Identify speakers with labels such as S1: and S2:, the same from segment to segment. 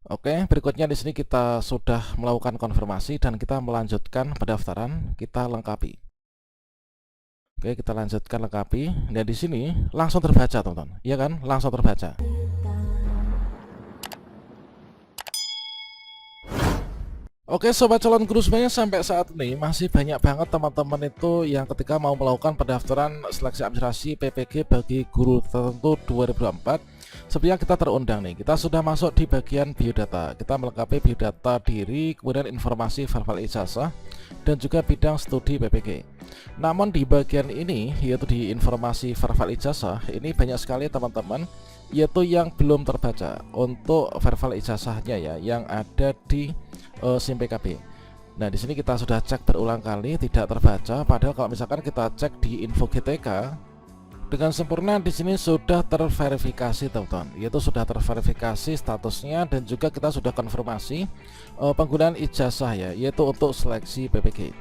S1: Oke, berikutnya di sini kita sudah melakukan konfirmasi dan kita melanjutkan pendaftaran, kita lengkapi. Oke, kita lanjutkan lengkapi. Dan di sini langsung terbaca, teman-teman. Iya kan? Langsung terbaca. Oke, sobat calon guru semuanya, sampai saat ini masih banyak banget teman-teman itu yang ketika mau melakukan pendaftaran seleksi administrasi PPG bagi guru tertentu 2024, sebenarnya kita terundang nih. Kita sudah masuk di bagian biodata. Kita melengkapi biodata diri, kemudian informasi verbal ijazah, dan juga bidang studi PPG. Namun di bagian ini, yaitu di informasi verbal ijazah, ini banyak sekali teman-teman yaitu yang belum terbaca untuk verbal ijazahnya ya, yang ada di SIM PKB. Nah, di sini kita sudah cek berulang kali tidak terbaca, padahal kalau misalkan kita cek di info GTK dengan sempurna di sini sudah terverifikasi, teman-teman. Yaitu sudah terverifikasi statusnya dan juga kita sudah konfirmasi penggunaan ijazah ya, yaitu untuk seleksi PPG.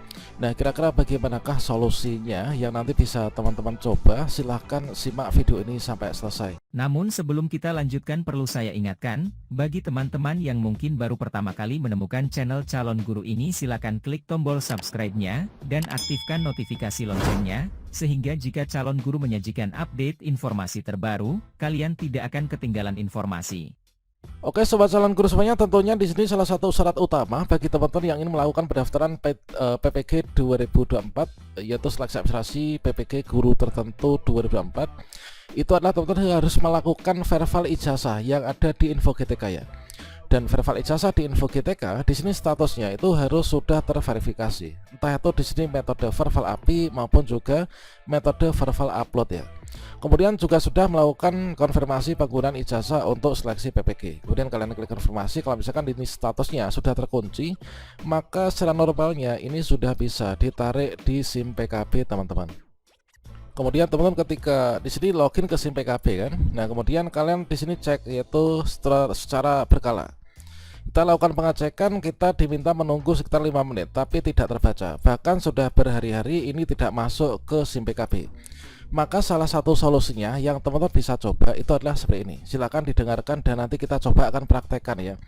S1: Nah, kira-kira bagaimanakah solusinya yang nanti bisa teman-teman coba? Silahkan simak video ini sampai selesai.
S2: Namun sebelum kita lanjutkan, perlu saya ingatkan, bagi teman-teman yang mungkin baru pertama kali menemukan channel Calon Guru ini, silakan klik tombol subscribe-nya, dan aktifkan notifikasi loncengnya, sehingga jika calon guru menyajikan update informasi terbaru, kalian tidak akan ketinggalan informasi.
S1: Oke, sobat calon guru semuanya, tentunya di sini salah satu syarat utama bagi teman-teman yang ingin melakukan pendaftaran PPG 2024, yaitu seleksi administrasi PPG guru tertentu 2024, itu adalah teman-teman harus melakukan verbal ijazah yang ada di info GTK ya. Dan verbal ijazah di info GTK di sini statusnya itu harus sudah terverifikasi. Entah itu di sini metode verbal API maupun juga metode verbal upload ya. Kemudian juga sudah melakukan konfirmasi penggunaan ijazah untuk seleksi PPG. Kemudian kalian klik konfirmasi. Kalau misalkan ini statusnya sudah terkunci, maka secara normalnya ini sudah bisa ditarik di SIM PKB, teman-teman. Kemudian teman-teman ketika di sini login ke SIM PKB kan. Nah, kemudian kalian di sini cek yaitu secara berkala. Kita lakukan pengecekan, kita diminta menunggu sekitar 5 menit tapi tidak terbaca. Bahkan sudah berhari-hari ini tidak masuk ke SIM PKB. Maka salah satu solusinya yang teman-teman bisa coba itu adalah seperti ini. Silahkan didengarkan dan nanti kita coba akan praktekkan ya.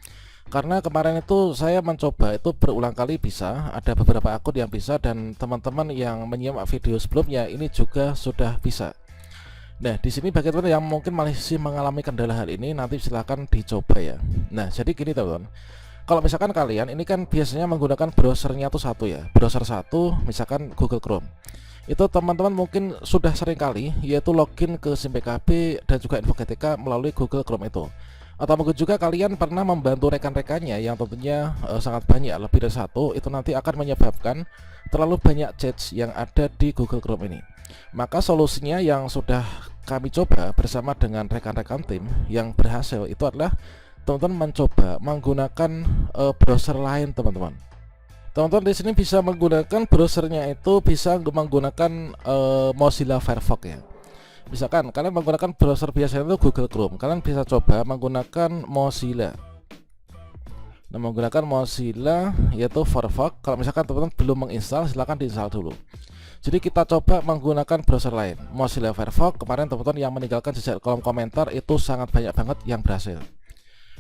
S1: Karena kemarin itu saya mencoba itu berulang kali bisa, ada beberapa akun yang bisa, dan teman-teman yang menyimak video sebelumnya ini juga sudah bisa. Nah, di sini bagi teman yang mungkin masih mengalami kendala hal ini, nanti silahkan dicoba ya. Nah, jadi gini teman-teman. Kalau misalkan kalian ini kan biasanya menggunakan browsernya tuh satu ya, browser satu, misalkan Google Chrome. Itu teman-teman mungkin sudah sering kali yaitu login ke SIM PKB dan juga info GTK melalui Google Chrome itu. Atau mungkin juga kalian pernah membantu rekan-rekannya yang tentunya sangat banyak, lebih dari satu, itu nanti akan menyebabkan terlalu banyak chats yang ada di Google Chrome ini. Maka solusinya yang sudah kami coba bersama dengan rekan-rekan tim yang berhasil itu adalah teman-teman mencoba menggunakan browser lain, teman-teman. Teman-teman di sini bisa menggunakan browsernya itu bisa menggunakan Mozilla Firefox ya. Misalkan kalian menggunakan browser biasanya itu Google Chrome, kalian bisa coba menggunakan Mozilla. Nah, menggunakan Mozilla yaitu Firefox. Kalau misalkan teman-teman belum menginstal, silahkan diinstal dulu. Jadi kita coba menggunakan browser lain, Mozilla Firefox. Kemarin teman-teman yang meninggalkan jejak kolom komentar itu sangat banyak banget yang berhasil.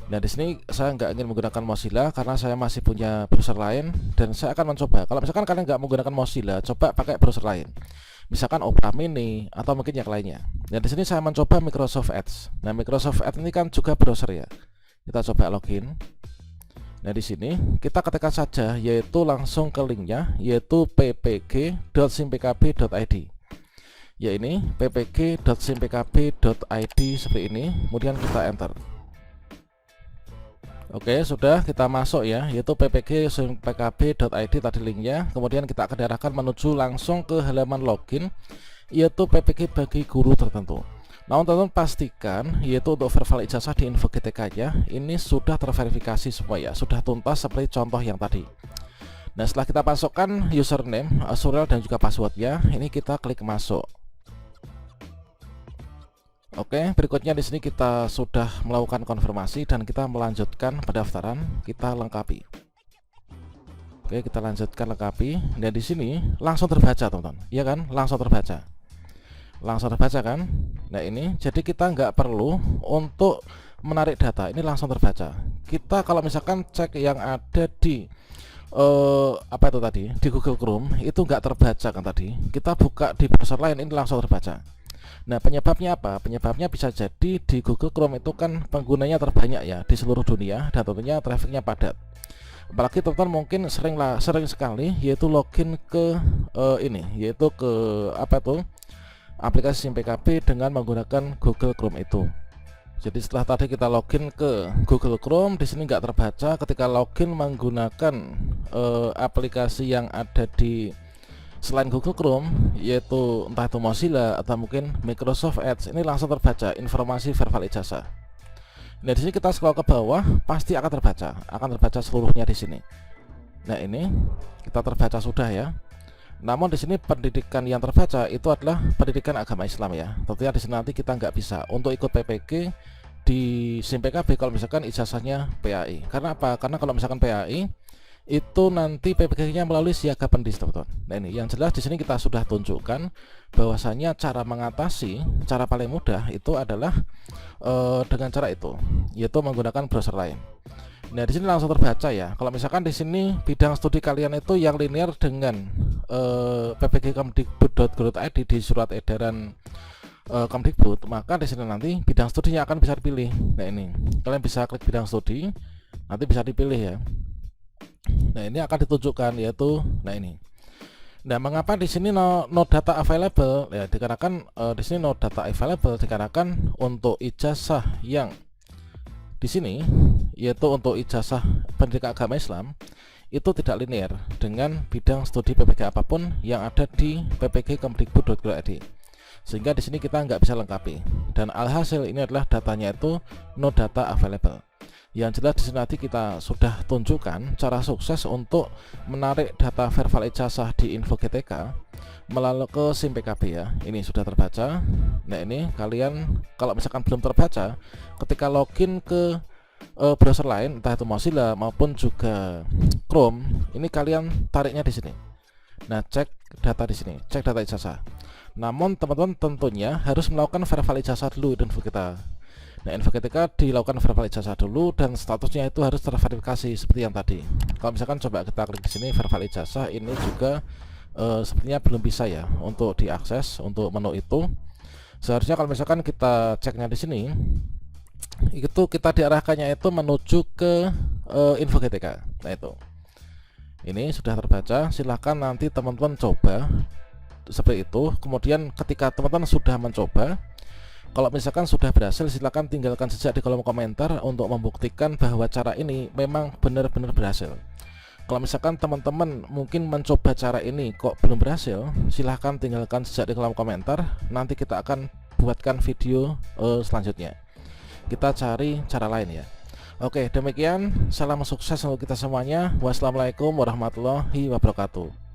S1: Nah, di sini saya nggak ingin menggunakan Mozilla karena saya masih punya browser lain dan saya akan mencoba. Kalau misalkan kalian nggak menggunakan Mozilla, coba pakai browser lain. Misalkan Opera Mini atau mungkin yang lainnya. Nah, di sini saya mencoba Microsoft Edge. Nah, Microsoft Edge ini kan juga browser ya. Kita coba login. Nah, di sini kita ketikkan saja yaitu langsung ke linknya yaitu ppg.simpkb.id. Ya, ini ppg.simpkb.id seperti ini. Kemudian kita enter. Oke, sudah kita masuk ya, yaitu ppg.simpkb.id tadi linknya. Kemudian kita akan diarahkan menuju langsung ke halaman login yaitu PPG bagi guru tertentu. Namun teman-teman pastikan yaitu untuk verbal ijazah di info GTK-nya ini sudah terverifikasi semua ya, sudah tuntas seperti contoh yang tadi. Nah, setelah kita masukkan username, URL dan juga passwordnya, ini kita klik masuk. Oke, berikutnya di sini kita sudah melakukan konfirmasi dan kita melanjutkan pendaftaran, kita lengkapi. Oke, kita lanjutkan lengkapi. Dan di sini langsung terbaca, teman-teman. Iya kan? Langsung terbaca. Langsung terbaca kan? Nah, ini jadi kita nggak perlu untuk menarik data, ini langsung terbaca. kita kalau misalkan cek yang ada di apa itu tadi di Google Chrome itu nggak terbaca kan tadi. Kita buka di browser lain ini langsung terbaca. Nah, penyebabnya apa? Penyebabnya bisa jadi di Google Chrome itu kan penggunanya terbanyak ya di seluruh dunia dan tentunya trafficnya padat. Apalagi teman-teman mungkin sering sekali yaitu login ke yaitu ke apa tuh aplikasi SIM PKB dengan menggunakan Google Chrome itu. Jadi setelah tadi kita login ke Google Chrome, di sini nggak terbaca. Ketika login menggunakan aplikasi yang ada di selain Google Chrome, yaitu entah itu Mozilla atau mungkin Microsoft Edge, ini langsung terbaca informasi verbal ijazah. Nah, di sini kita scroll ke bawah, pasti akan terbaca seluruhnya di sini. Nah, ini kita terbaca sudah ya. Namun di sini pendidikan yang terbaca itu adalah pendidikan agama Islam ya. Tentunya di sini nanti kita nggak bisa untuk ikut PPG di SIM PKB kalau misalkan ijazahnya PAI. Karena apa? Karena kalau misalkan PAI itu nanti PPG-nya melalui Siaga Pendis, teman-teman. Nah, ini yang jelas di sini kita sudah tunjukkan bahwasanya cara mengatasi, cara paling mudah itu adalah dengan cara itu, yaitu menggunakan browser lain. Nah, di sini langsung terbaca ya. Kalau misalkan di sini bidang studi kalian itu yang linear dengan ppg.kemdikbud.go.id di surat edaran Kemdikbud, maka di sini nanti bidang studinya akan bisa dipilih. Nah, ini kalian bisa klik bidang studi, nanti bisa dipilih ya. Nah, ini akan ditunjukkan yaitu ini. Nah, mengapa di sini no data available? Ya, dikarenakan di sini no data available dikarenakan untuk ijazah yang di sini yaitu untuk ijazah pendidikan agama Islam itu tidak linear dengan bidang studi PPG apapun yang ada di ppg.kemdikbud.go.id, sehingga di sini kita nggak bisa lengkapi. Dan alhasil ini adalah datanya itu no data available. Yang jelas di sini nanti kita sudah tunjukkan cara sukses untuk menarik data verbal ijazah di info GTK melalui ke SIM PKB ya. Ini sudah terbaca. Nah, ini kalian kalau misalkan belum terbaca, ketika login ke browser lain entah itu Mozilla maupun juga Chrome, ini kalian tariknya di sini. Nah, cek data di sini, cek data ijazah. Namun teman-teman tentunya harus melakukan verbal ijazah dulu di info kita. Nah, info ketika dilakukan verbal ijazah dulu dan statusnya itu harus terverifikasi seperti yang tadi. Kalau misalkan coba kita klik di sini verbal ijazah, ini juga sepertinya belum bisa ya untuk diakses untuk menu itu. Seharusnya kalau misalkan kita ceknya di sini, itu kita diarahkannya itu menuju ke info GTK. Nah, itu. Ini sudah terbaca. Silahkan nanti teman-teman coba seperti itu. Kemudian ketika teman-teman sudah mencoba, kalau misalkan sudah berhasil, silakan tinggalkan jejak di kolom komentar untuk membuktikan bahwa cara ini memang benar-benar berhasil. Kalau misalkan teman-teman mungkin mencoba cara ini kok belum berhasil, silahkan tinggalkan jejak di kolom komentar. Nanti kita akan buatkan video selanjutnya. Kita cari cara lain ya. Oke, demikian. Salam sukses untuk kita semuanya. Wassalamualaikum warahmatullahi wabarakatuh.